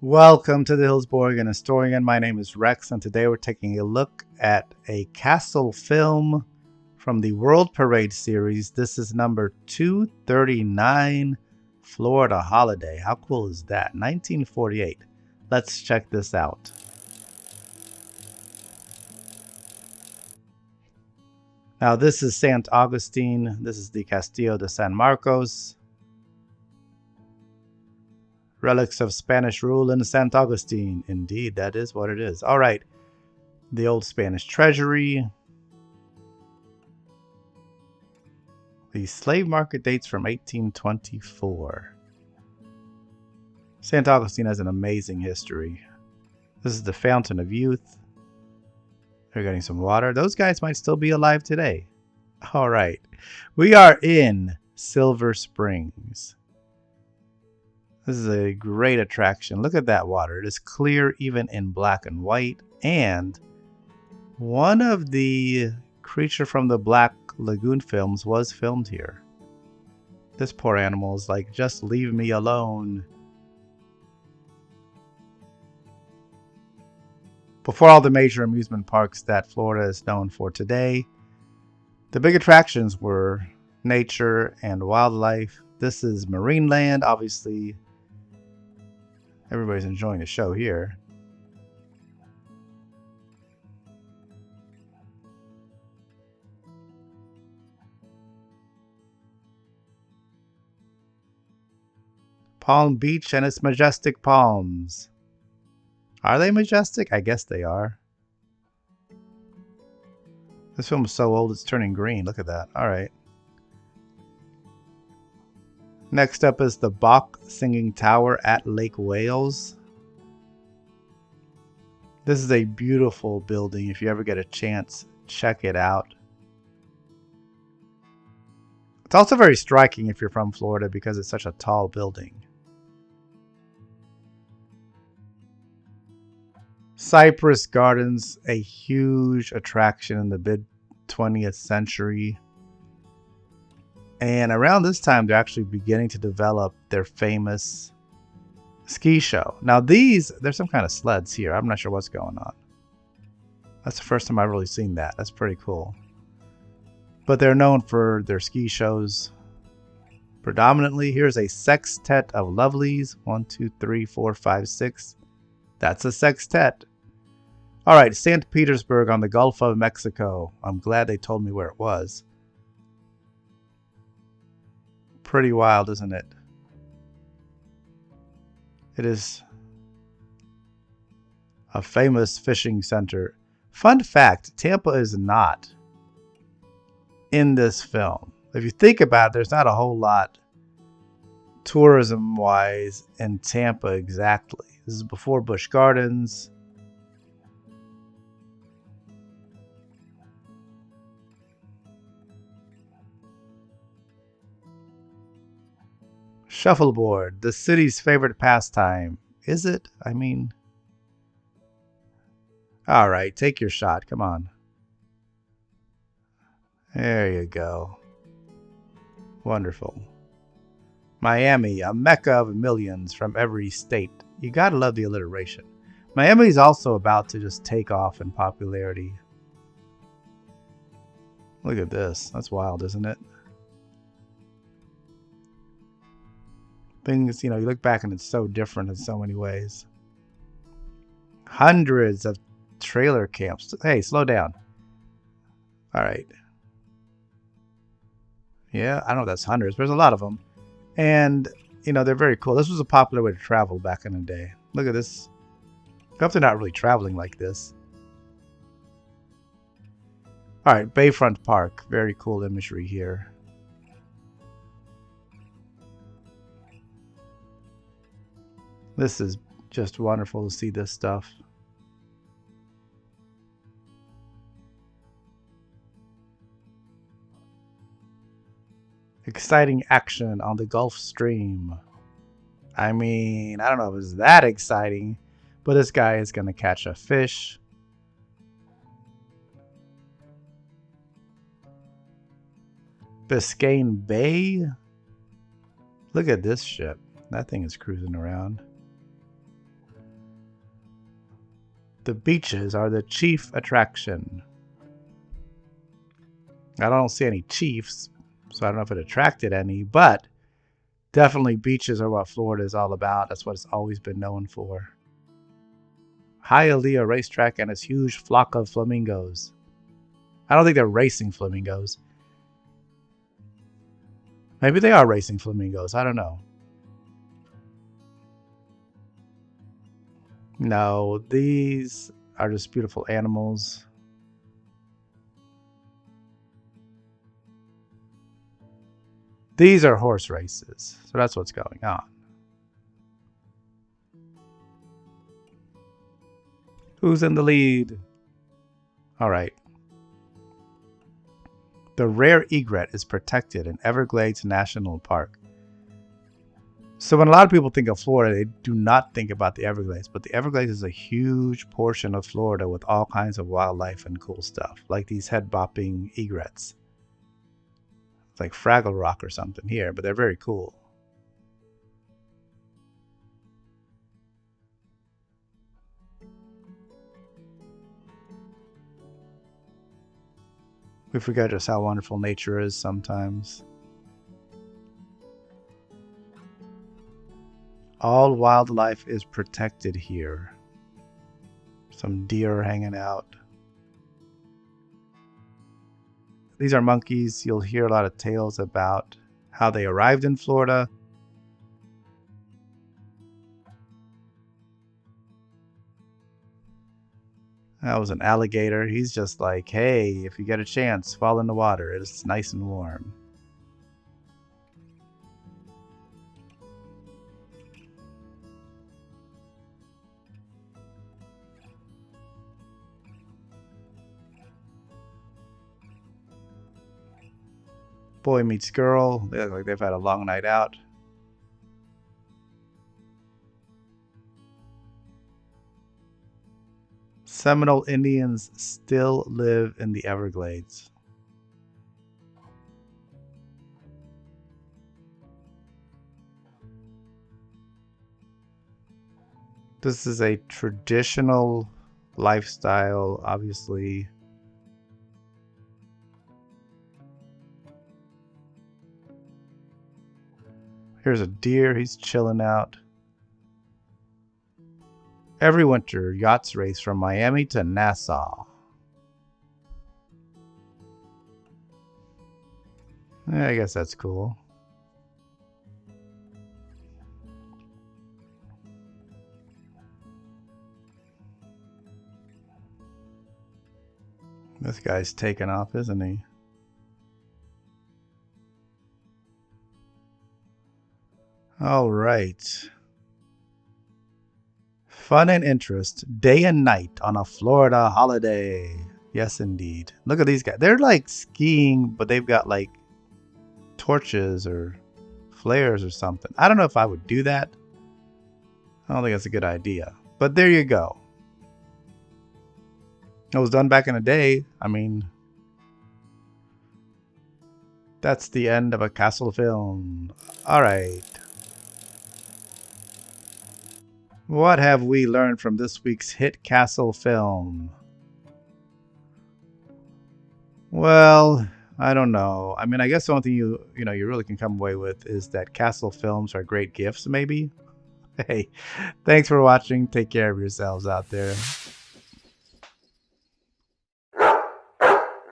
Welcome to the Hillsborough and Historian. My name is Rex, and today we're taking a look at a castle film from the World Parade series. This is number 239, Florida Holiday. How cool is that? 1948. Let's check this out. Now, this is St. Augustine. This is the Castillo de San Marcos. Relics of Spanish rule in St. Augustine. Indeed, that is what it is. All right. The old Spanish treasury. The slave market dates from 1824. St. Augustine has an amazing history. This is the Fountain of Youth. They're getting some water. Those guys might still be alive today. All right. We are in Silver Springs. This is a great attraction. Look at that water. It is clear even in black and white. And one of the Creature from the Black Lagoon films was filmed here. This poor animal is like, just leave me alone. Before all the major amusement parks that Florida is known for today, the big attractions were nature and wildlife. This is Marineland, obviously. Everybody's enjoying the show here. Palm Beach and its majestic palms. Are they majestic? I guess they are. This film is so old it's turning green. Look at that. All right. Next up is the Bok Singing Tower at Lake Wales. This is a beautiful building. If you ever get a chance, check it out. It's also very striking if you're from Florida because it's such a tall building. Cypress Gardens, a huge attraction in the mid 20th century. And around this time, they're actually beginning to develop their famous ski show. Now there's some kind of sleds here. I'm not sure what's going on. That's the first time I've really seen that. That's pretty cool. But they're known for their ski shows predominantly. Here's a sextet of lovelies. 1, 2, 3, 4, 5, 6. That's a sextet. All right, St. Petersburg on the Gulf of Mexico. I'm glad they told me where it was. Pretty wild, isn't it? It is a famous fishing center. Fun fact, Tampa is not in this film. If you think about it, there's not a whole lot tourism-wise in Tampa exactly. This is before Busch Gardens. Shuffleboard, the city's favorite pastime. Is it? I mean, all right, take your shot. Come on. There you go. Wonderful. Miami, a mecca of millions from every state. You gotta love the alliteration. Miami's also about to just take off in popularity. Look at this. That's wild, isn't it? Things, you look back and it's so different in so many ways. Hundreds of trailer camps. Hey, slow down. All right. Yeah, I don't know if that's hundreds, but there's a lot of them. And, they're very cool. This was a popular way to travel back in the day. Look at this. I hope they're not really traveling like this. All right, Bayfront Park. Very cool imagery here. This is just wonderful to see this stuff. Exciting action on the Gulf Stream. I mean, I don't know if it's that exciting, but this guy is going to catch a fish. Biscayne Bay. Look at this ship. That thing is cruising around. The beaches are the chief attraction. I don't see any chiefs, so I don't know if it attracted any, but definitely beaches are what Florida is all about. That's what it's always been known for. Hialeah racetrack and its huge flock of flamingos. I don't think they're racing flamingos. Maybe they are racing flamingos. I don't know. No, these are just beautiful animals. These are horse races, so that's what's going on. Who's in the lead? All right. The rare egret is protected in Everglades National Park. So when a lot of people think of Florida, they do not think about the Everglades, but the Everglades is a huge portion of Florida with all kinds of wildlife and cool stuff, like these head-bopping egrets. It's like Fraggle Rock or something here, but they're very cool. We forget just how wonderful nature is sometimes. All wildlife is protected here. Some deer hanging out. These are monkeys. You'll hear a lot of tales about how they arrived in Florida. That was an alligator. He's just like, hey, if you get a chance, fall in the water. It's nice and warm. Boy meets girl. They look like they've had a long night out. Seminole Indians still live in the Everglades. This is a traditional lifestyle, obviously. Here's a deer, he's chilling out. Every winter, yachts race from Miami to Nassau. I guess that's cool. This guy's taking off, isn't he? All right. Fun and interest, day and night on a Florida holiday. Yes, indeed. Look at these guys. They're like skiing, but they've got like torches or flares or something. I don't know if I would do that. I don't think that's a good idea. But there you go. It was done back in the day. I mean, that's the end of a castle film. All right. What have we learned from this week's hit castle film? Well, I don't know. I mean, I guess the only thing you really can come away with is that castle films are great gifts, maybe. Hey, thanks for watching. Take care of yourselves out there.